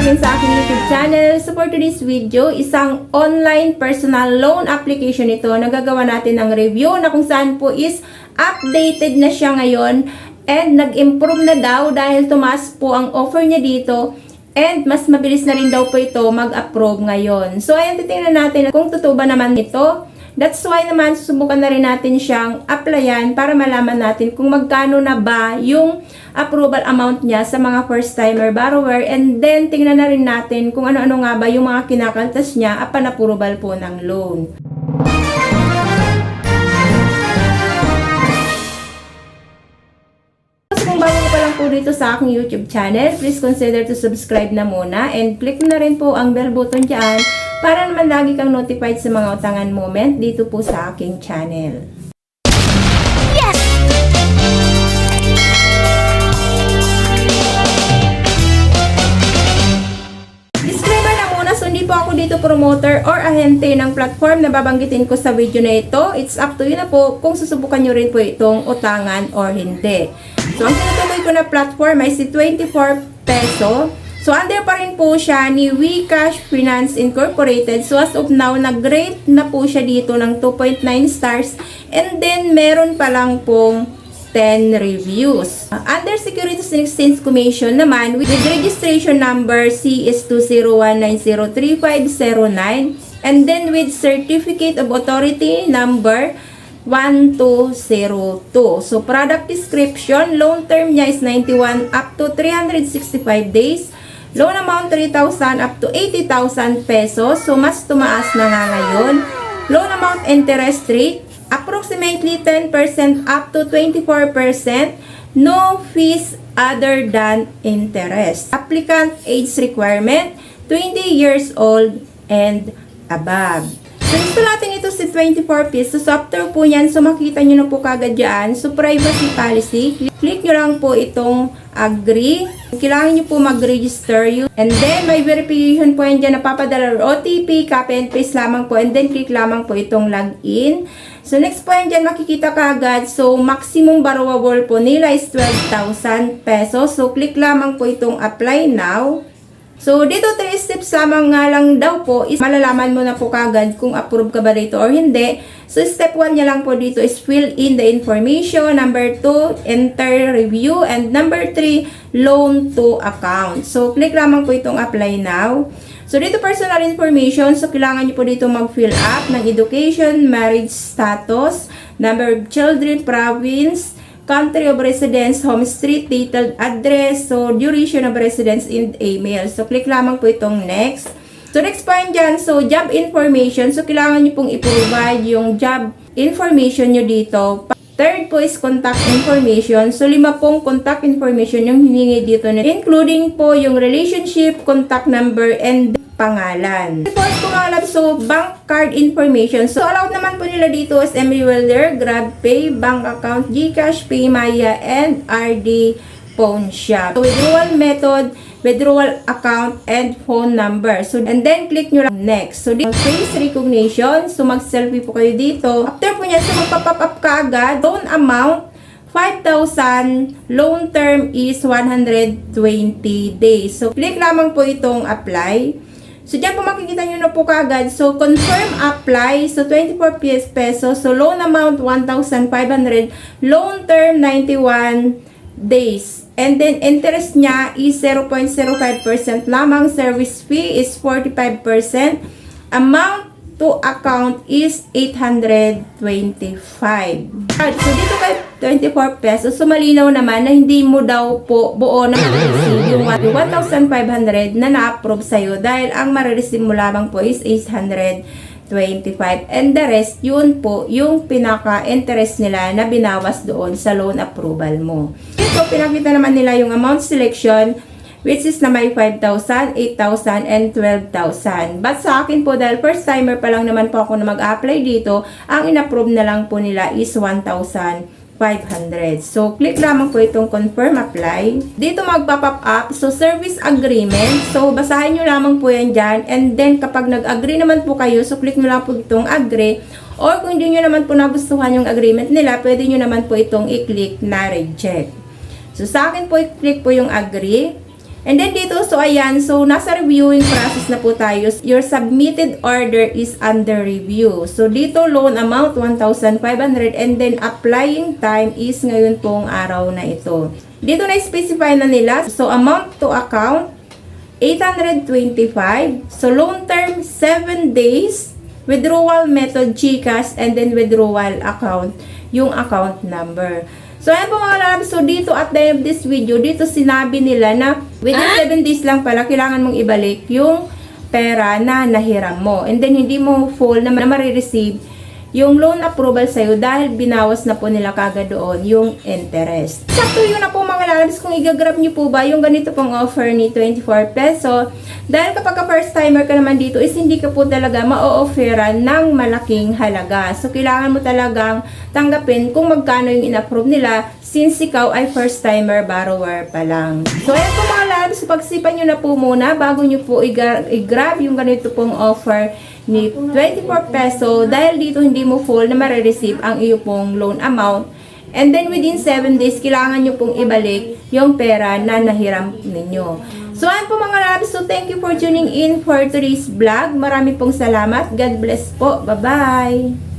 again sa aking YouTube channel. So for today's video, isang online personal loan application ito. Nagagawa natin ng review na kung saan po is updated na siya ngayon and nag-improve na daw dahil tumaas po ang offer niya dito and mas mabilis na rin daw po ito mag-approve ngayon. So ayan, titingnan natin kung totoo ba naman ito. That's why naman susubukan na rin natin siyang applyan para malaman natin kung magkano na ba yung approval amount niya sa mga first timer borrower, and then tingnan na rin natin kung ano-ano nga ba yung mga kinakaltas niya upon approval po ng loan. Kung bago pa lang po dito sa aking YouTube channel, please consider to subscribe na muna and click na rin po ang bell button dyan para naman lagi kang notified sa mga utangan moment dito po sa aking channel. Yes! Disclaimer na muna, so hindi po ako dito promoter or ahente ng platform na babanggitin ko sa video na ito. It's up to you na po kung susubukan nyo rin po itong utangan or hindi. So, ang tinutukoy ko na platform ay si 24 peso. So, under pa rin po siya ni WeCash Finance Incorporated. So, as of now, nag-rate na po siya dito ng 2.9 stars. And then, meron pa lang pong 10 reviews. Under Securities and Exchange Commission naman, with registration number CS201903509. And then, with Certificate of Authority number 1202. So, product description, loan term niya is 91 up to 365 days. Loan amount 3,000 up to 80,000 pesos. So, mas tumaas na nga ngayon. Loan amount interest rate, approximately 10% up to 24%. No fees other than interest. Applicant age requirement, 20 years old and above. So, gusto natin ito si 24 pesos. So, after po yan, so makita nyo na po kagad dyan. So, privacy policy. Click nyo lang po itong agree. Kailangan nyo po mag-register yun. And then, may verification po yan dyan. Napapadala OTP, copy and paste lamang po. And then, click lamang po itong login. So, next po yan dyan, makikita kagad. So, maximum borrowable po nila is 12,000 pesos. So, click lamang po itong apply now. So, dito 3 steps lamang nga lang daw po is malalaman mo na po kagad kung approve ka ba dito or hindi. So, step 1 niya lang po dito is fill in the information. Number 2, enter review. And number 3, loan to account. So, click lamang po itong apply now. So, dito personal information. So, kailangan niyo po dito mag-fill up ng education, marriage status, number of children, province, country of residence, home street, detailed address, so duration of residence in email. So, click lamang po itong next. So, next point dyan, so job information. So, kailangan nyo pong i-provide yung job information nyo dito. Third po is contact information. So, 5 pong contact information yung hiningi dito, including po yung relationship, contact number, and pangalan. Fourth po mga lab, so bank card information. So, allowed naman po nila dito is MWeller, GrabPay, bank account, GCash, PayMaya, and RD Phone Shop. So, withdrawal method, withdrawal account, and phone number. So, and then click nyo lang next. So, face recognition. So, mag-selfie po kayo dito. After po nyan, so magpa-pop up ka agad. Loan amount, 5,000. Loan term is 120 days. So, click lamang po itong apply. So, dyan po makikita nyo na po kagad. So, confirm apply. So, 24 pesos. So, loan amount 1,500. Loan term 91 days. And then, interest niya is 0.05% lamang. Service fee is 45%. Amount to account is 825. So, dito kay 24 pesos. So, malinaw naman na hindi mo daw po buo na ma-receive yung 1,500 na na-approve sa'yo dahil ang ma-receive mo lamang po is 825. And the rest, yun po yung pinaka-interest nila na binawas doon sa loan approval mo. Ito, pinakita naman nila yung amount selection, which is na may 5,000, 8,000, and 12,000. But sa akin po, dahil first timer pa lang naman po ako na mag-apply dito, ang in-approve na lang po nila is 1,500. So, click lamang po itong confirm apply. Dito magpa-pop up. So, service agreement. So, basahin nyo lamang po yan dyan. And then, kapag nag-agree naman po kayo, so click nyo lang po itong agree. Or kung hindi nyo naman po nagustuhan yung agreement nila, pwede nyo naman po itong i-click na reject. So, sa akin po, i-click po yung agree. And then dito, so ayan, so nasa reviewing process na po tayo. Your submitted order is under review. So dito, loan amount 1,500 and then applying time is ngayon pong araw na ito. Dito na-specify na nila. So amount to account, 825. So loan term, 7 days. Withdrawal method, GCash, and then withdrawal account, yung account number. So, ayan po mga lalabs. So, dito at the end of this video, dito sinabi nila na within 7 days lang pala, kailangan mong ibalik yung pera na nahiram mo. And then, hindi mo full na marireceive yung loan approval sa'yo dahil binawas na po nila kagad doon yung interest. Sakto yun na po mga lalabs kung i-grab nyo po ba yung ganito pong offer ni 24 peso. Dahil kapag first timer ka naman dito is hindi ka po talaga ma-offeran ng malaking halaga. So, kailangan mo talagang tanggapin kung magkano yung in-approve nila since ikaw ay first timer borrower pa lang. So, ayan po mga lalabs, pagsipan nyo na po muna bago nyo po i-grab yung ganito pong offer ni 24 peso dahil dito hindi mo full na marireceive ang iyo pong loan amount. And then within 7 days, kailangan nyo pong ibalik yung pera na nahiram ninyo. So, ayan po mga lalabs. So, thank you for tuning in for today's vlog. Marami pong salamat. God bless po. Bye-bye!